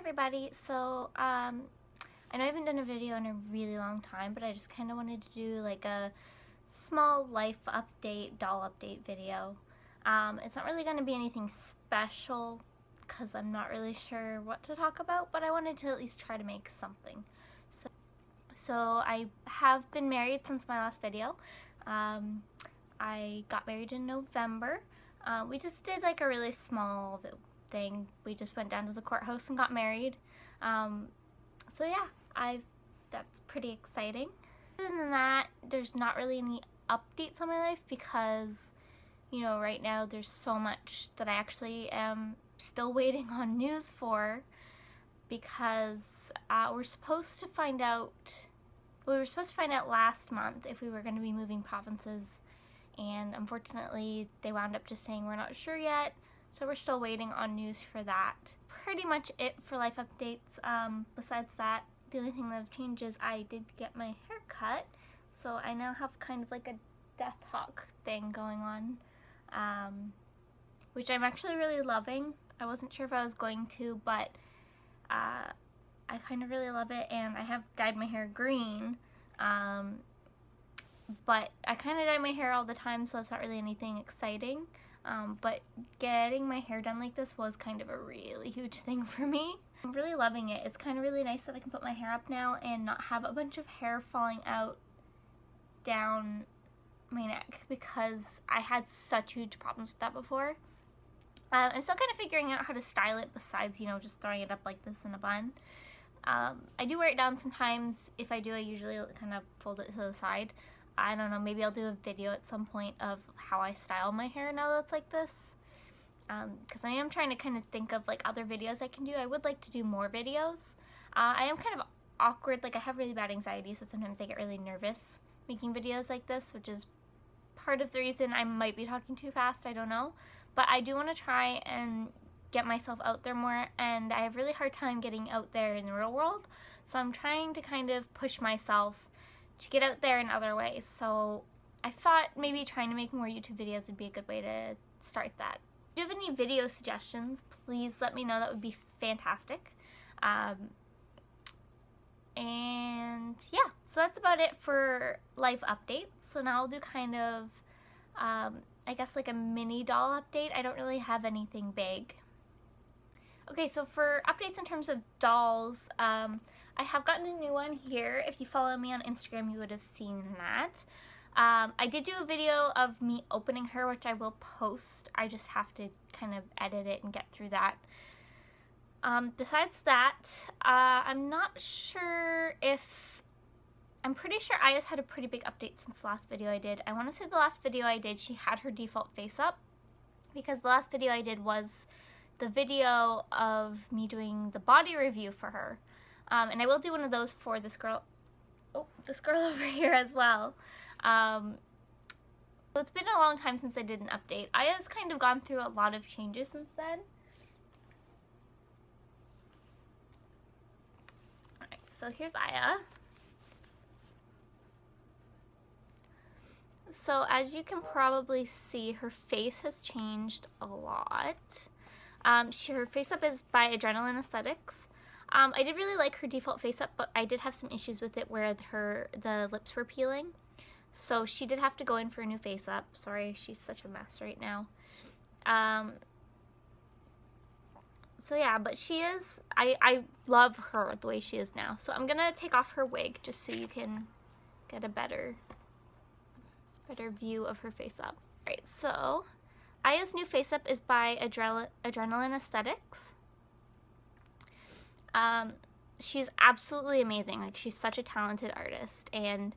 everybody. I know I haven't done a video in a really long time, but I just kind of wanted to do like a small life update, doll update video. It's not really going to be anything special because I'm not really sure what to talk about, but I wanted to at least try to make something. So I have been married since my last video. I got married in November. We just did like a really small thing. We just went down to the courthouse and got married. So yeah, that's pretty exciting. Other than that, there's not really any updates on my life because, you know, right now there's so much that I actually am still waiting on news for, because we were supposed to find out last month if we were going to be moving provinces, and unfortunately they wound up just saying we're not sure yet, so we're still waiting on news for that. Pretty much it for life updates. Besides that, the only thing that have changed is I did get my hair cut, so I now have kind of like a death hawk thing going on, which I'm actually really loving. I wasn't sure if I was going to, but I kind of really love it, and I have dyed my hair green, but I kind of dye my hair all the time, so it's not really anything exciting, but getting my hair done like this was kind of a really huge thing for me. I'm really loving it. It's kind of really nice that I can put my hair up now and not have a bunch of hair falling out down my neck, because I had such huge problems with that before. I'm still kind of figuring out how to style it besides, you know, just throwing it up like this in a bun. I do wear it down sometimes. If I do, I usually kind of fold it to the side. I don't know, maybe I'll do a video at some point of how I style my hair now that it's like this. Because I am trying to kind of think of like other videos I can do. I would like to do more videos. I am kind of awkward, like I have really bad anxiety, so sometimes I get really nervous making videos like this, which is part of the reason I might be talking too fast, I don't know. But I do want to try and get myself out there more, and I have a really hard time getting out there in the real world, so I'm trying to kind of push myself to get out there in other ways. So I thought maybe trying to make more YouTube videos would be a good way to start that. If you have any video suggestions, please let me know. That would be fantastic. And yeah, so that's about it for life updates. So now I'll do kind of I guess like a mini doll update. I don't really have anything big. Okay, so for updates in terms of dolls, I have gotten a new one here. If you follow me on Instagram, you would have seen that. I did do a video of me opening her, which I will post. I just have to kind of edit it and get through that. Besides that, I'm not sure if... I'm pretty sure Aya's had a pretty big update since the last video I did. I want to say the last video I did, she had her default face up, because the last video I did was the video of me doing the body review for her. And I will do one of those for this girl, this girl over here as well. So it's been a long time since I did an update. Aya's kind of gone through a lot of changes since then. Alright, so here's Aya. So as you can probably see, her face has changed a lot. Her face up is by Adrenaline Aesthetics. I did really like her default face up, but I did have some issues with it where the lips were peeling. So she did have to go in for a new face up. Sorry, she's such a mess right now. So yeah, but she is, I love her the way she is now. So I'm gonna take off her wig just so you can get a better view of her face up. Alright, so Aya's new face up is by Adrenaline Aesthetics. She's absolutely amazing. Like, she's such a talented artist, and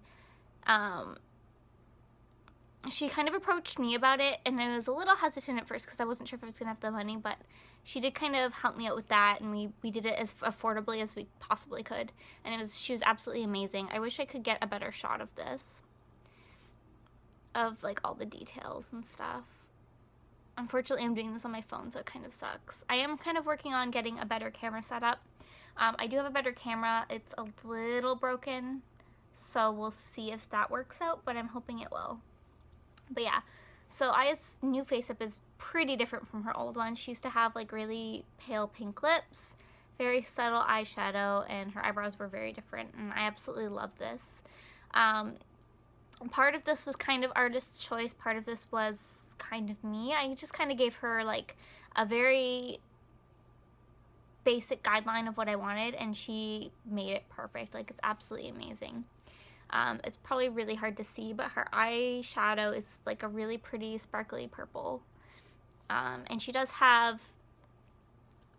she kind of approached me about it, and I was a little hesitant at first because I wasn't sure if I was gonna have the money, but she did kind of help me out with that, and we did it as affordably as we possibly could, and she was absolutely amazing. I wish I could get a better shot of this, of like all the details and stuff. Unfortunately, I'm doing this on my phone, so it kind of sucks. I am kind of working on getting a better camera setup. I do have a better camera. It's a little broken, so we'll see if that works out, but I'm hoping it will. But yeah, so Aya's new face up is pretty different from her old one. She used to have like really pale pink lips, very subtle eyeshadow, and her eyebrows were very different, and I absolutely love this. Part of this was kind of artist's choice, part of this was kind of me. I just kind of gave her like a very basic guideline of what I wanted, and she made it perfect. Like, it's absolutely amazing. It's probably really hard to see, but her eyeshadow is like a really pretty sparkly purple. And she does have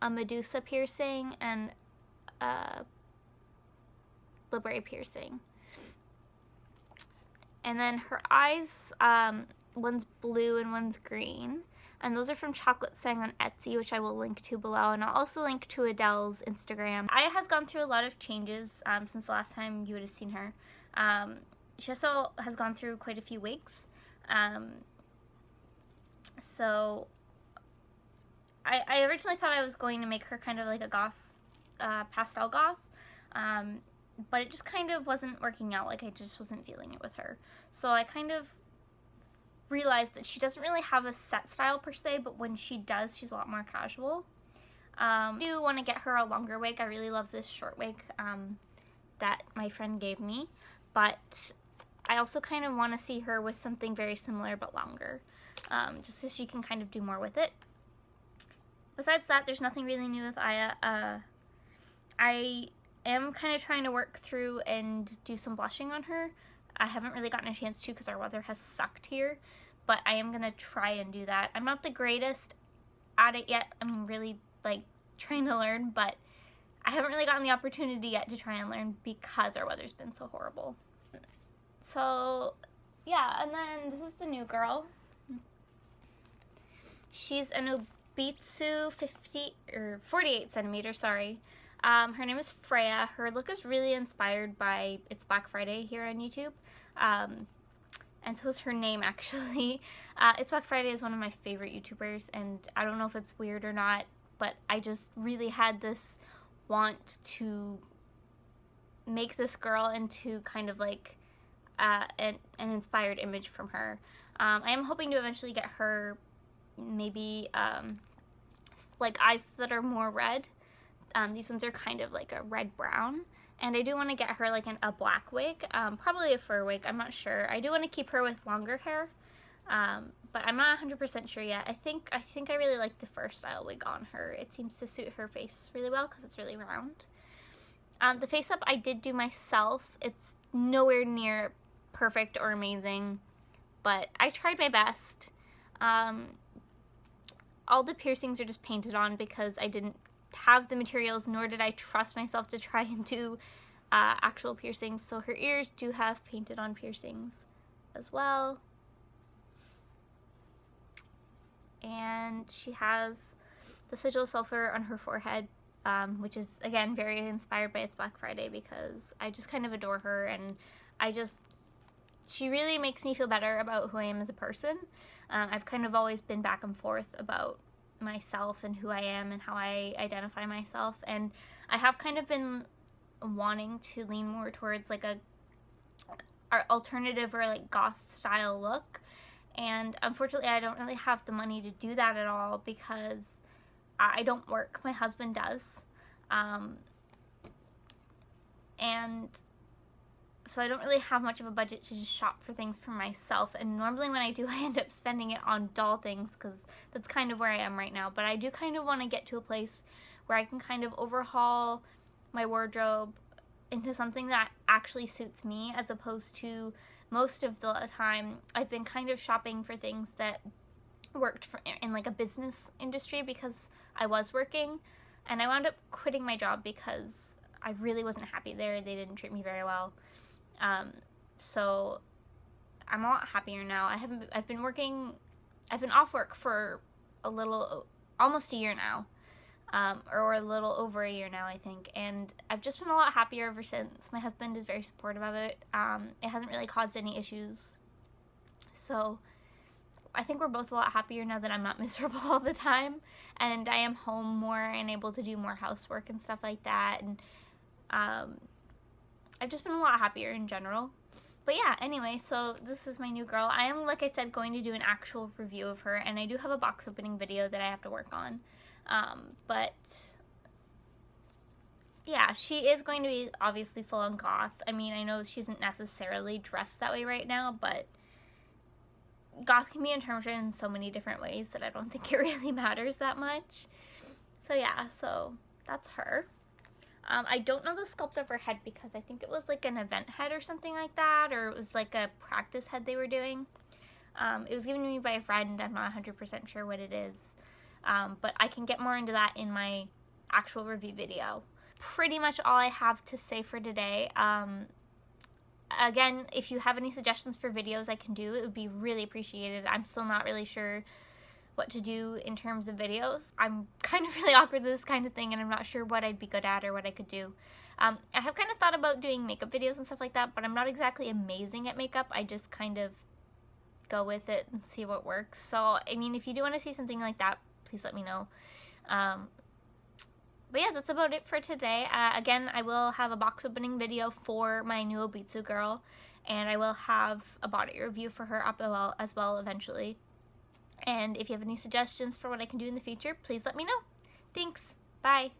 a Medusa piercing and a Libre piercing. And then her eyes, one's blue and one's green. And those are from Chocolate Sang on Etsy, which I will link to below. And I'll also link to Adele's Instagram. Aya has gone through a lot of changes since the last time you would have seen her. She also has gone through quite a few wigs. So I originally thought I was going to make her kind of like a goth, pastel goth. But it just kind of wasn't working out. Like, I just wasn't feeling it with her. So I kind of realized that she doesn't really have a set style per se, but when she does, she's a lot more casual. I do want to get her a longer wig. I really love this short wig that my friend gave me, but I also kind of want to see her with something very similar but longer, just so she can kind of do more with it. Besides that, there's nothing really new with Aya. I am kind of trying to work through and do some blushing on her. I haven't really gotten a chance to because our weather has sucked here, but I am going to try and do that. I'm not the greatest at it yet. I'm really, like, trying to learn, but I haven't really gotten the opportunity yet to try and learn because our weather's been so horrible. So, yeah, and then this is the new girl. She's an Obitsu 48 centimeters, sorry. Her name is Freya. Her look is really inspired by It's Black Friday here on YouTube. And so is her name, actually. It's Black Friday is one of my favorite YouTubers, and I don't know if it's weird or not, but I just really had this want to make this girl into kind of like an inspired image from her. I am hoping to eventually get her maybe like eyes that are more red. These ones are kind of like a red-brown. And I do want to get her like a black wig, probably a fur wig, I'm not sure. I do want to keep her with longer hair, but I'm not 100% sure yet. I think I really like the fur style wig on her. It seems to suit her face really well because it's really round. The face up I did do myself. It's nowhere near perfect or amazing, but I tried my best. All the piercings are just painted on because I didn't have the materials, nor did I trust myself to try and do actual piercings. So her ears do have painted on piercings as well. And she has the sigil of sulfur on her forehead, which is, again, very inspired by It's Black Friday because I just kind of adore her, and she really makes me feel better about who I am as a person. I've kind of always been back and forth about myself and who I am and how I identify myself, and I have kind of been wanting to lean more towards like a alternative or like goth style look, and unfortunately I don't really have the money to do that at all because I don't work. My husband does, and so I don't really have much of a budget to just shop for things for myself, and normally when I do, I end up spending it on doll things because that's kind of where I am right now. But I do kind of want to get to a place where I can kind of overhaul my wardrobe into something that actually suits me, as opposed to most of the time I've been kind of shopping for things that worked in like a business industry because I was working, and I wound up quitting my job because I really wasn't happy there. They didn't treat me very well. So I'm a lot happier now. I've been off work for almost a year now, or a little over a year now, I think, and I've just been a lot happier ever since. My husband is very supportive of it. It hasn't really caused any issues, so I think we're both a lot happier now that I'm not miserable all the time, and I am home more and able to do more housework and stuff like that, and I've just been a lot happier in general. But yeah, anyway, so this is my new girl. I am, like I said, going to do an actual review of her, and I do have a box opening video that I have to work on. But yeah, she is going to be obviously full on goth. I mean, I know she isn't necessarily dressed that way right now, but goth can be interpreted in so many different ways that I don't think it really matters that much. So yeah, so that's her. I don't know the sculpt of her head because I think it was like an event head or something like that, or it was like a practice head they were doing. It was given to me by a friend. I'm not 100% sure what it is, but I can get more into that in my actual review video. Pretty much all I have to say for today. Again, if you have any suggestions for videos I can do, it would be really appreciated. I'm still not really sure what to do in terms of videos. I'm kind of really awkward with this kind of thing, and I'm not sure what I'd be good at or what I could do. I have kind of thought about doing makeup videos and stuff like that, but I'm not exactly amazing at makeup. I just kind of go with it and see what works. So, I mean, if you do want to see something like that, please let me know. But yeah, that's about it for today. Again, I will have a box opening video for my new Obitsu girl, and I will have a body review for her up as well eventually. And if you have any suggestions for what I can do in the future, please let me know. Thanks. Bye.